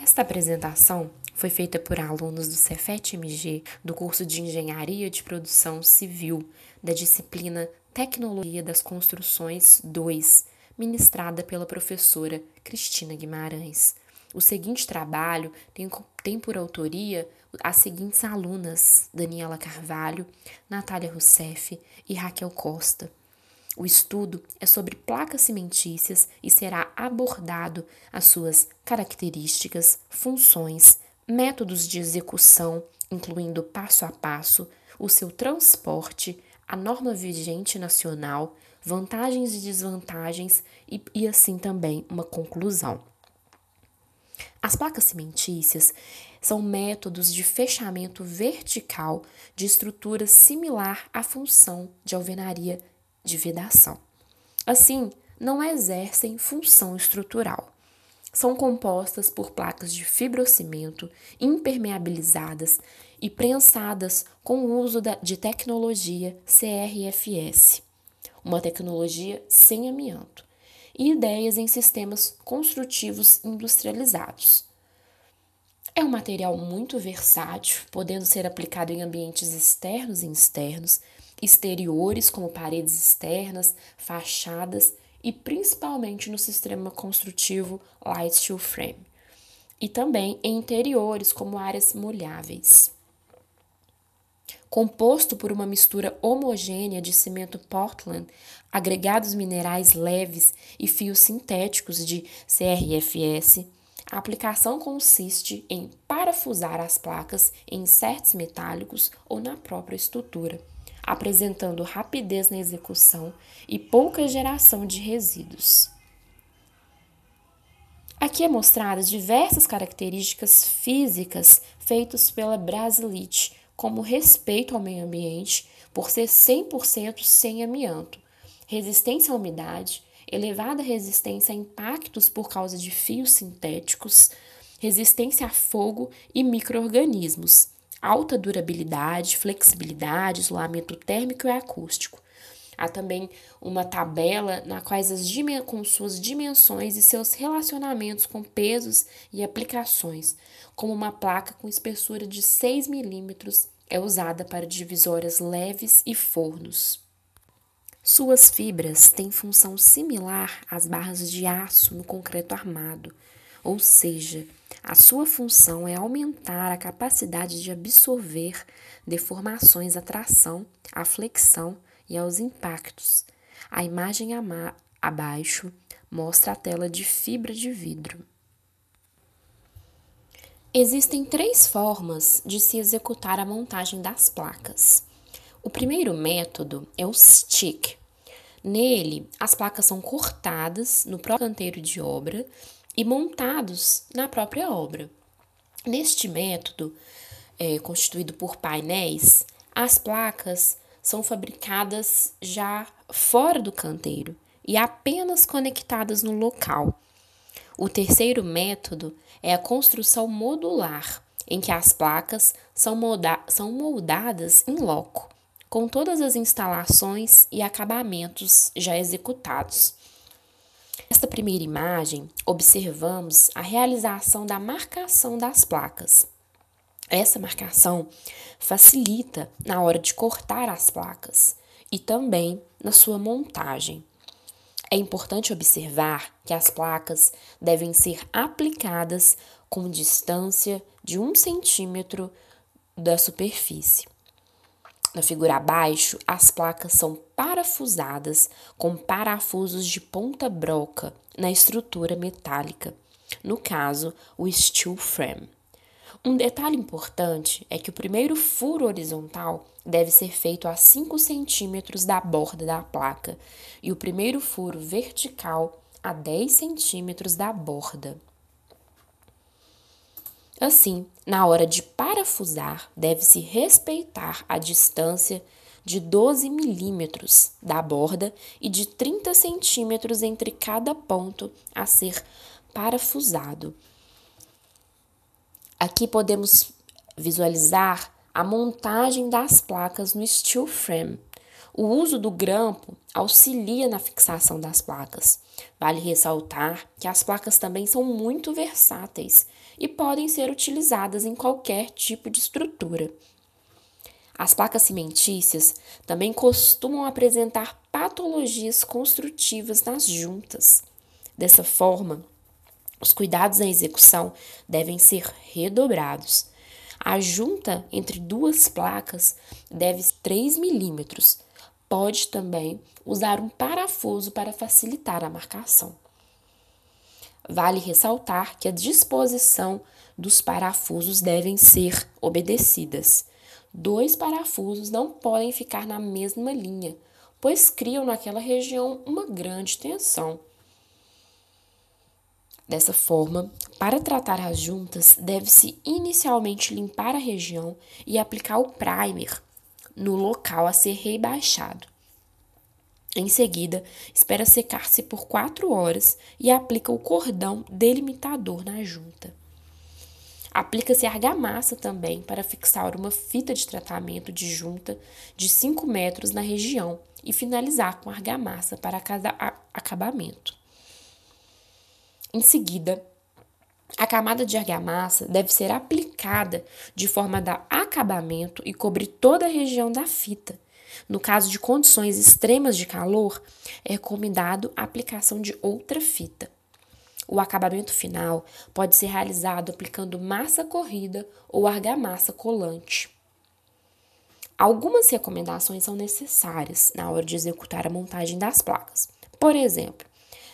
Esta apresentação foi feita por alunos do Cefet-MG do curso de Engenharia de Produção Civil, da disciplina Tecnologia das Construções 2, ministrada pela professora Cristina Guimarães. O seguinte trabalho tem por autoria as seguintes alunas: Daniela Carvalho, Natália Rousseff e Raquel Costa. O estudo é sobre placas cimentícias e será abordado as suas características, funções, métodos de execução, incluindo passo a passo, o seu transporte, a norma vigente nacional, vantagens e desvantagens e assim também uma conclusão. As placas cimentícias são métodos de fechamento vertical de estrutura similar à função de alvenaria de vedação. Assim, não exercem função estrutural. São compostas por placas de fibrocimento impermeabilizadas e prensadas com o uso de tecnologia CRFS, uma tecnologia sem amianto, e ideias em sistemas construtivos industrializados. É um material muito versátil, podendo ser aplicado em ambientes externos e externos, exteriores como paredes externas, fachadas e principalmente no sistema construtivo Light Steel Frame, e também em interiores como áreas molháveis. Composto por uma mistura homogênea de cimento Portland, agregados minerais leves e fios sintéticos de CRFS, a aplicação consiste em parafusar as placas em insertos metálicos ou na própria estrutura, apresentando rapidez na execução e pouca geração de resíduos. Aqui é mostradas diversas características físicas feitas pela Brasilite, como respeito ao meio ambiente, por ser 100% sem amianto, resistência à umidade, elevada resistência a impactos por causa de fios sintéticos, resistência a fogo e micro-organismos, alta durabilidade, flexibilidade, isolamento térmico e acústico. Há também uma tabela na qual com suas dimensões e seus relacionamentos com pesos e aplicações, como uma placa com espessura de 6 milímetros é usada para divisórias leves e fornos. Suas fibras têm função similar às barras de aço no concreto armado, ou seja, a sua função é aumentar a capacidade de absorver deformações à tração, à flexão e aos impactos. A imagem abaixo mostra a tela de fibra de vidro. Existem 3 formas de se executar a montagem das placas. O primeiro método é o stick. Nele, as placas são cortadas no próprio canteiro de obra e montados na própria obra. Neste método, constituído por painéis, as placas são fabricadas já fora do canteiro e apenas conectadas no local. O terceiro método é a construção modular, em que as placas são moldadas em loco, com todas as instalações e acabamentos já executados. Nesta primeira imagem, observamos a realização da marcação das placas. Essa marcação facilita na hora de cortar as placas e também na sua montagem. É importante observar que as placas devem ser aplicadas com distância de 1 centímetro da superfície. Na figura abaixo, as placas são parafusadas com parafusos de ponta broca na estrutura metálica, no caso, o steel frame. Um detalhe importante é que o primeiro furo horizontal deve ser feito a 5 centímetros da borda da placa e o primeiro furo vertical a 10 centímetros da borda. Assim, na hora de parafusar, deve-se respeitar a distância de 12 milímetros da borda e de 30 centímetros entre cada ponto a ser parafusado. Aqui podemos visualizar a montagem das placas no steel frame. O uso do grampo auxilia na fixação das placas. Vale ressaltar que as placas também são muito versáteis e podem ser utilizadas em qualquer tipo de estrutura. As placas cimentícias também costumam apresentar patologias construtivas nas juntas. Dessa forma, os cuidados na execução devem ser redobrados. A junta entre duas placas deve ser 3 milímetros. Pode também usar um parafuso para facilitar a marcação. Vale ressaltar que a disposição dos parafusos devem ser obedecidas. 2 parafusos não podem ficar na mesma linha, pois criam naquela região uma grande tensão. Dessa forma, para tratar as juntas, deve-se inicialmente limpar a região e aplicar o primer no local a ser rebaixado. Em seguida, espera secar-se por 4 horas e aplica o cordão delimitador na junta. Aplica-se argamassa também para fixar uma fita de tratamento de junta de 5 metros na região e finalizar com argamassa para cada acabamento. Em seguida, a camada de argamassa deve ser aplicada de forma a dar acabamento e cobrir toda a região da fita. No caso de condições extremas de calor, é recomendado a aplicação de outra fita. O acabamento final pode ser realizado aplicando massa corrida ou argamassa colante. Algumas recomendações são necessárias na hora de executar a montagem das placas. Por exemplo,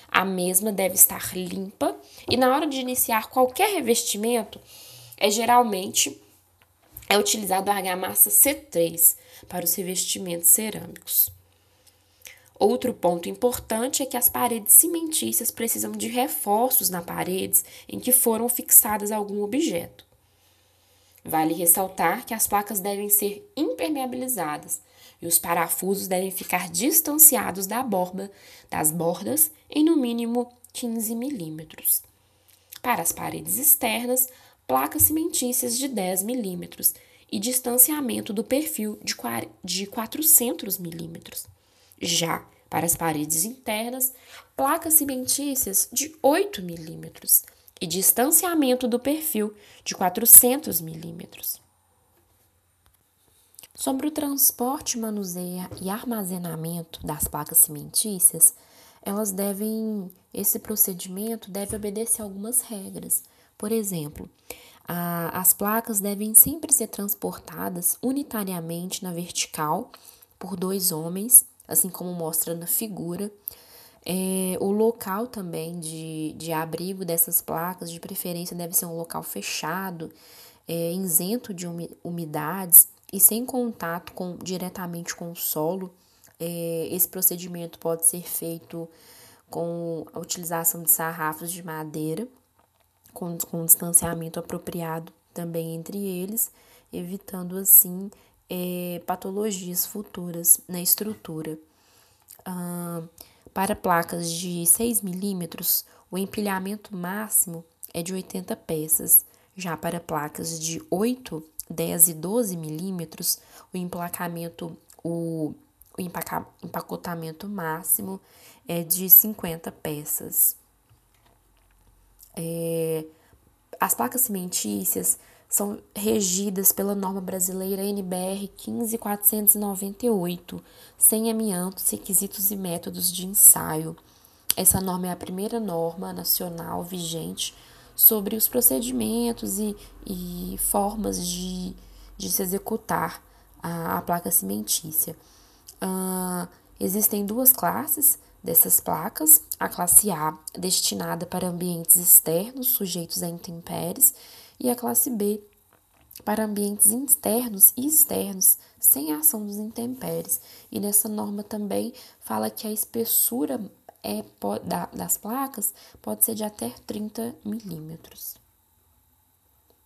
a mesma deve estar limpa e na hora de iniciar qualquer revestimento, geralmente utilizado a argamassa C3 para os revestimentos cerâmicos. Outro ponto importante é que as paredes cimentícias precisam de reforços nas paredes em que foram fixadas algum objeto. Vale ressaltar que as placas devem ser impermeabilizadas e os parafusos devem ficar distanciados das bordas em no mínimo 15 milímetros. Para as paredes externas, placas cimentícias de 10 milímetros e distanciamento do perfil de 400 milímetros. Já para as paredes internas, placas cimentícias de 8 milímetros e distanciamento do perfil de 400 milímetros. Sobre o transporte, manuseio e armazenamento das placas cimentícias, esse procedimento deve obedecer algumas regras. Por exemplo, as placas devem sempre ser transportadas unitariamente na vertical por 2 homens, assim como mostra na figura. O local também de abrigo dessas placas, de preferência, deve ser um local fechado, isento de umidades e sem contato diretamente com o solo. Esse procedimento pode ser feito com a utilização de sarrafos de madeira, com distanciamento apropriado também entre eles, evitando assim patologias futuras na estrutura. Para placas de 6 milímetros, o empilhamento máximo é de 80 peças. Já para placas de 8, 10 e 12 milímetros, o empacotamento máximo é de 50 peças. As placas cimentícias são regidas pela norma brasileira NBR 15498, sem amiantos, requisitos e métodos de ensaio. Essa norma é a primeira norma nacional vigente sobre os procedimentos e formas de se executar a placa cimentícia. Existem 2 classes dessas placas: a classe A, destinada para ambientes externos sujeitos a intempéries, e a classe B, para ambientes internos e externos sem ação dos intempéries. E nessa norma também fala que a espessura das placas pode ser de até 30 milímetros.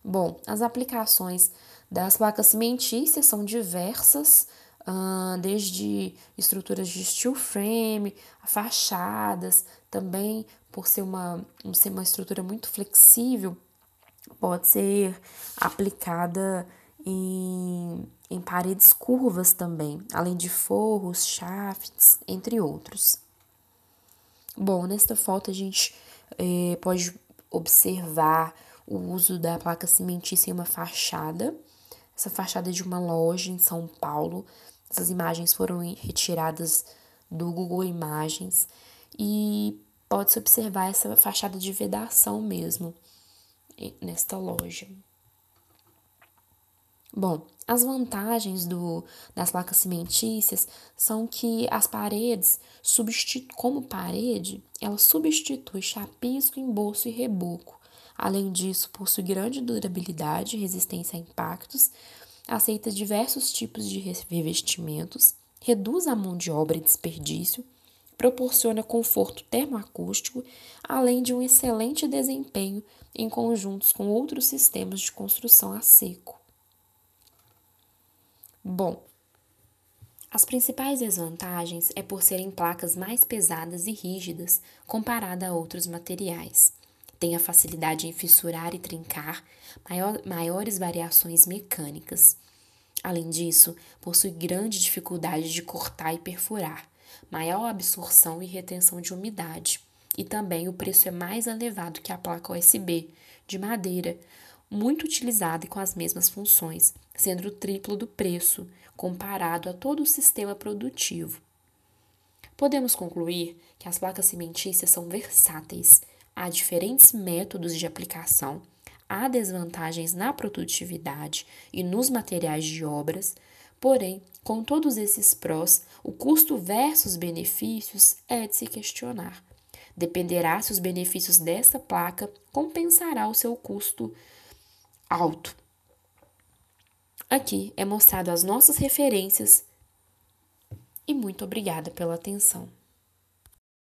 Bom, as aplicações das placas cimentícias são diversas, desde estruturas de steel frame, fachadas, também por ser uma estrutura muito flexível, pode ser aplicada em paredes curvas também, além de forros, shafts, entre outros. Bom, nesta foto a gente pode observar o uso da placa cimentícia em uma fachada. Essa fachada é de uma loja em São Paulo. Essas imagens foram retiradas do Google Imagens e pode-se observar essa fachada de vedação mesmo nesta loja. Bom, as vantagens das placas cimentícias são que as paredes, como parede, ela substitui chapisco, embolso e reboco. Além disso, possui grande durabilidade e resistência a impactos, aceita diversos tipos de revestimentos, reduz a mão de obra e desperdício, proporciona conforto termoacústico, além de um excelente desempenho em conjuntos com outros sistemas de construção a seco. Bom, as principais desvantagens é por serem placas mais pesadas e rígidas comparada a outros materiais. Tem a facilidade em fissurar e trincar, maiores variações mecânicas. Além disso, possui grande dificuldade de cortar e perfurar, maior absorção e retenção de umidade. E também o preço é mais elevado que a placa USB, de madeira, muito utilizada e com as mesmas funções, sendo o triplo do preço, comparado a todo o sistema produtivo. Podemos concluir que as placas cimentícias são versáteis, há diferentes métodos de aplicação, há desvantagens na produtividade e nos materiais de obras, porém, com todos esses prós, o custo versus benefícios é de se questionar. Dependerá se os benefícios desta placa compensará o seu custo alto. Aqui é mostrado as nossas referências e muito obrigada pela atenção.